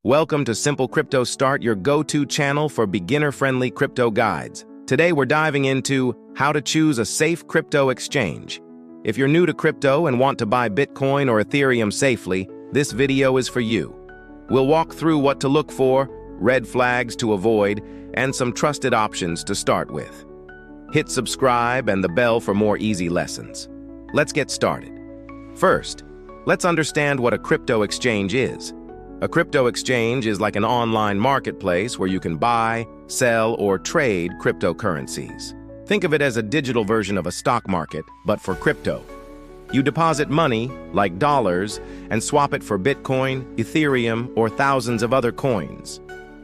Welcome to Simple Crypto Start, your go-to channel for beginner-friendly crypto guides. Today we're diving into how to choose a safe crypto exchange. If you're new to crypto and want to buy Bitcoin or Ethereum safely, this video is for you. We'll walk through what to look for, red flags to avoid, and some trusted options to start with. Hit subscribe and the bell for more easy lessons. Let's get started. First, let's understand what a crypto exchange is. A crypto exchange is like an online marketplace where you can buy, sell, or trade cryptocurrencies. Think of it as a digital version of a stock market, but for crypto. You deposit money, like dollars, and swap it for Bitcoin, Ethereum, or thousands of other coins.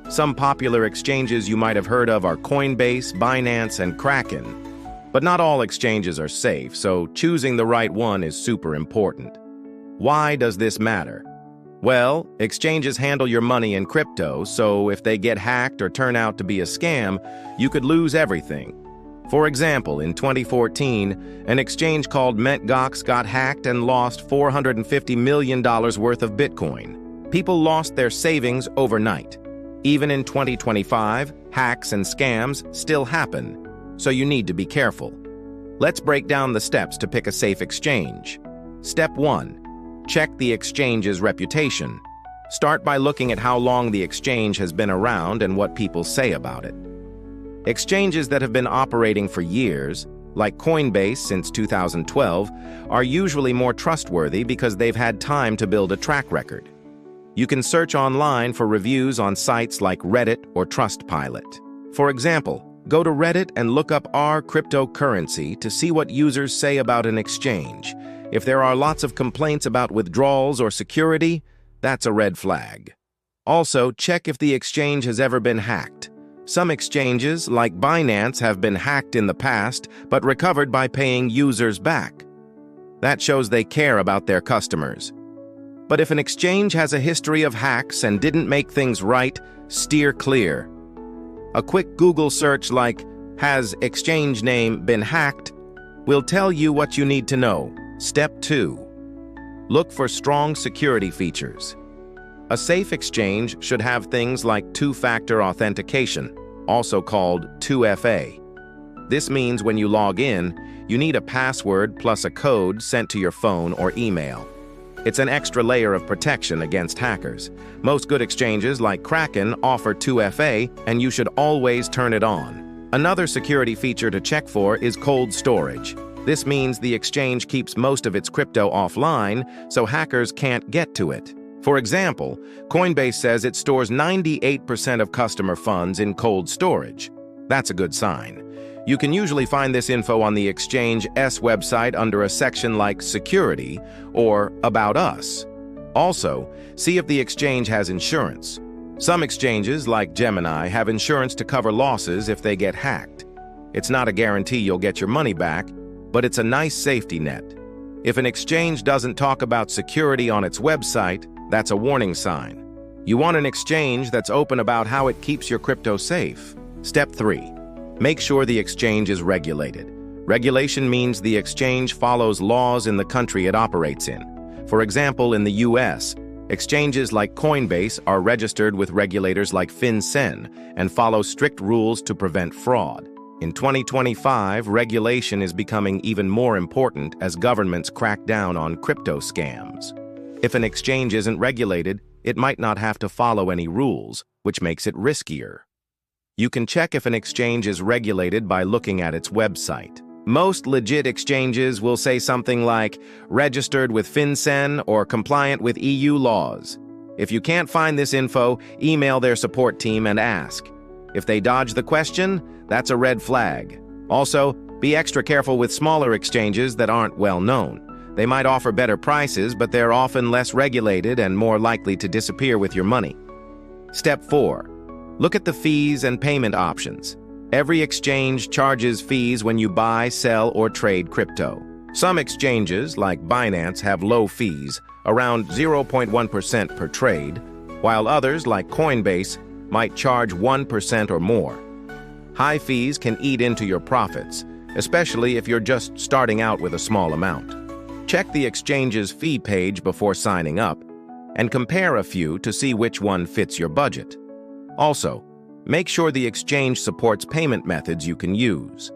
Some popular exchanges you might have heard of are Coinbase, Binance, and Kraken. But not all exchanges are safe, so choosing the right one is super important. Why does this matter? Well, exchanges handle your money in crypto, so if they get hacked or turn out to be a scam, you could lose everything. For example, in 2014, an exchange called Mt. Gox got hacked and lost $450 million worth of Bitcoin. People lost their savings overnight. Even in 2025, hacks and scams still happen, so you need to be careful. Let's break down the steps to pick a safe exchange. Step 1. Check the exchange's reputation. Start by looking at how long the exchange has been around and what people say about it. Exchanges that have been operating for years, like Coinbase since 2012, are usually more trustworthy because they've had time to build a track record. You can search online for reviews on sites like Reddit or Trustpilot. For example, go to Reddit and look up r/cryptocurrency to see what users say about an exchange. If there are lots of complaints about withdrawals or security, that's a red flag. Also, check if the exchange has ever been hacked. Some exchanges, like Binance, have been hacked in the past, but recovered by paying users back. That shows they care about their customers. But if an exchange has a history of hacks and didn't make things right, steer clear. A quick Google search like, "Has exchange name been hacked?" will tell you what you need to know. Step 2. Look for strong security features. A safe exchange should have things like two-factor authentication, also called 2FA. This means when you log in, you need a password plus a code sent to your phone or email. It's an extra layer of protection against hackers. Most good exchanges like Kraken offer 2FA, and you should always turn it on. Another security feature to check for is cold storage. This means the exchange keeps most of its crypto offline, so hackers can't get to it. For example, Coinbase says it stores 98% of customer funds in cold storage. That's a good sign. You can usually find this info on the exchange's website under a section like Security or About Us. Also, see if the exchange has insurance. Some exchanges, like Gemini, have insurance to cover losses if they get hacked. It's not a guarantee you'll get your money back, but it's a nice safety net. If an exchange doesn't talk about security on its website, that's a warning sign. You want an exchange that's open about how it keeps your crypto safe. Step 3. Make sure the exchange is regulated. Regulation means the exchange follows laws in the country it operates in. For example, in the US, exchanges like Coinbase are registered with regulators like FinCEN and follow strict rules to prevent fraud. In 2025, regulation is becoming even more important as governments crack down on crypto scams. If an exchange isn't regulated, it might not have to follow any rules, which makes it riskier. You can check if an exchange is regulated by looking at its website. Most legit exchanges will say something like, registered with FinCEN or compliant with EU laws. If you can't find this info, email their support team and ask. If they dodge the question, that's a red flag. Also, be extra careful with smaller exchanges that aren't well known. They might offer better prices, but they're often less regulated and more likely to disappear with your money. Step 4. Look at the fees and payment options. Every exchange charges fees when you buy, sell, or trade crypto. Some exchanges, like Binance, have low fees, around 0.1% per trade, while others, like Coinbase, might charge 1% or more. High fees can eat into your profits, especially if you're just starting out with a small amount. Check the exchange's fee page before signing up. and compare a few to see which one fits your budget. Also, make sure the exchange supports payment methods you can use.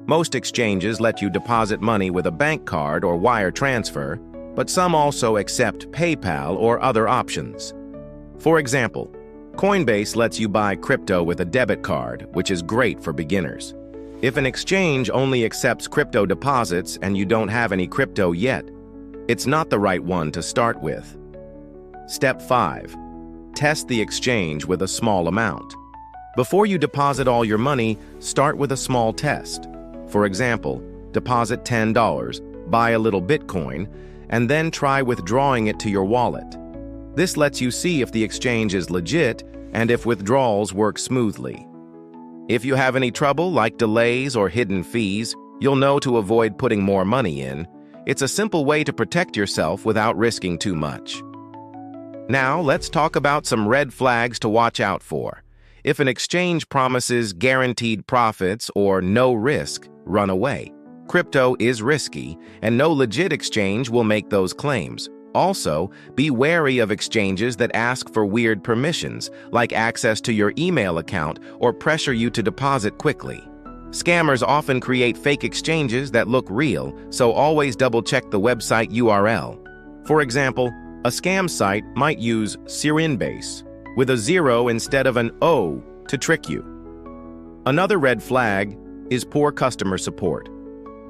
Most exchanges let you deposit money with a bank card or wire transfer, but some also accept PayPal or other options. For example, Coinbase lets you buy crypto with a debit card, which is great for beginners. If an exchange only accepts crypto deposits and you don't have any crypto yet, it's not the right one to start with. Step 5. Test the exchange with a small amount. Before you deposit all your money, start with a small test. For example, deposit $10, buy a little Bitcoin, and then try withdrawing it to your wallet. This lets you see if the exchange is legit and if withdrawals work smoothly. If you have any trouble, like delays or hidden fees, you'll know to avoid putting more money in. It's a simple way to protect yourself without risking too much. Now, let's talk about some red flags to watch out for. If an exchange promises guaranteed profits or no risk, run away. Crypto is risky, and no legit exchange will make those claims. Also, be wary of exchanges that ask for weird permissions, like access to your email account or pressure you to deposit quickly. Scammers often create fake exchanges that look real, so always double-check the website URL. For example, a scam site might use Coinbase with a 0 instead of an O to trick you. Another red flag is poor customer support.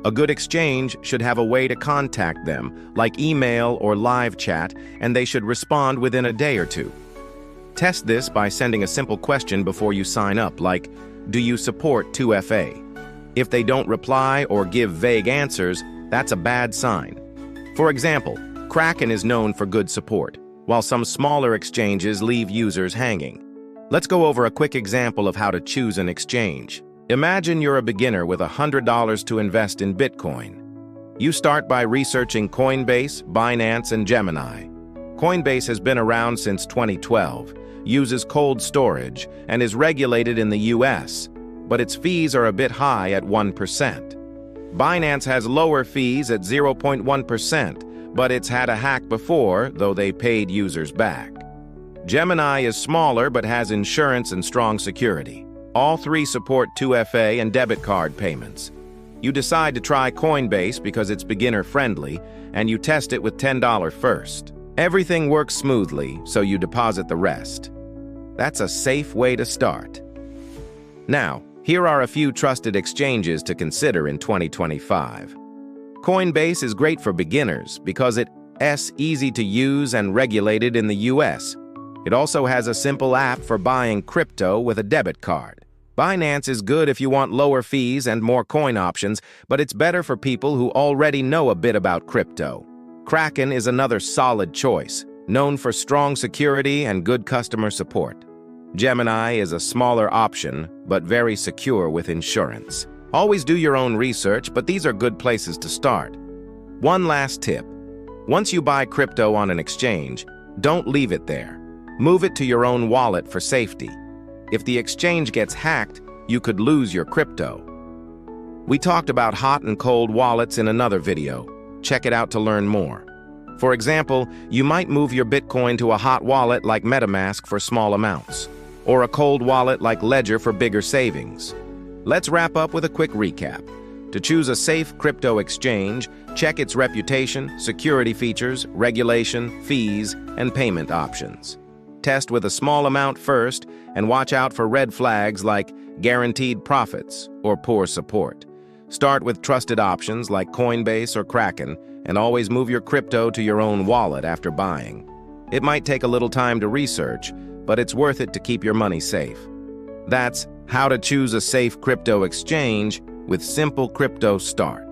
A good exchange should have a way to contact them, like email or live chat, and they should respond within a day or two. Test this by sending a simple question before you sign up, like, "Do you support 2FA?" If they don't reply or give vague answers, that's a bad sign. For example, Kraken is known for good support, while some smaller exchanges leave users hanging. Let's go over a quick example of how to choose an exchange. Imagine you're a beginner with $100 to invest in Bitcoin. You start by researching Coinbase, Binance, and Gemini. Coinbase has been around since 2012, uses cold storage, and is regulated in the US, but its fees are a bit high at 1%. Binance has lower fees at 0.1%, but it's had a hack before, though they paid users back. Gemini is smaller but has insurance and strong security. All three support 2FA and debit card payments. You decide to try Coinbase because it's beginner-friendly, and you test it with $10 first. Everything works smoothly, so you deposit the rest. That's a safe way to start. Now, here are a few trusted exchanges to consider in 2025. Coinbase is great for beginners because it's easy to use and regulated in the US. It also has a simple app for buying crypto with a debit card. Binance is good if you want lower fees and more coin options, but it's better for people who already know a bit about crypto. Kraken is another solid choice, known for strong security and good customer support. Gemini is a smaller option, but very secure with insurance. Always do your own research, but these are good places to start. One last tip. Once you buy crypto on an exchange, don't leave it there. Move it to your own wallet for safety. If the exchange gets hacked, you could lose your crypto. We talked about hot and cold wallets in another video. Check it out to learn more. For example, you might move your Bitcoin to a hot wallet like MetaMask for small amounts, or a cold wallet like Ledger for bigger savings. Let's wrap up with a quick recap. To choose a safe crypto exchange, check its reputation, security features, regulation, fees, and payment options. Test with a small amount first and watch out for red flags like guaranteed profits or poor support. Start with trusted options like Coinbase or Kraken and always move your crypto to your own wallet after buying. It might take a little time to research, but it's worth it to keep your money safe. That's how to choose a safe crypto exchange with Simple Crypto Start.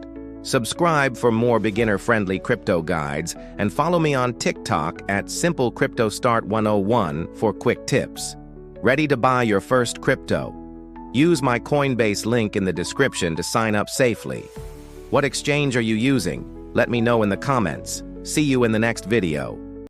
Subscribe for more beginner-friendly crypto guides and follow me on TikTok at Simple Crypto Start 101 for quick tips. Ready to buy your first crypto? Use my Coinbase link in the description to sign up safely. What exchange are you using? Let me know in the comments. See you in the next video.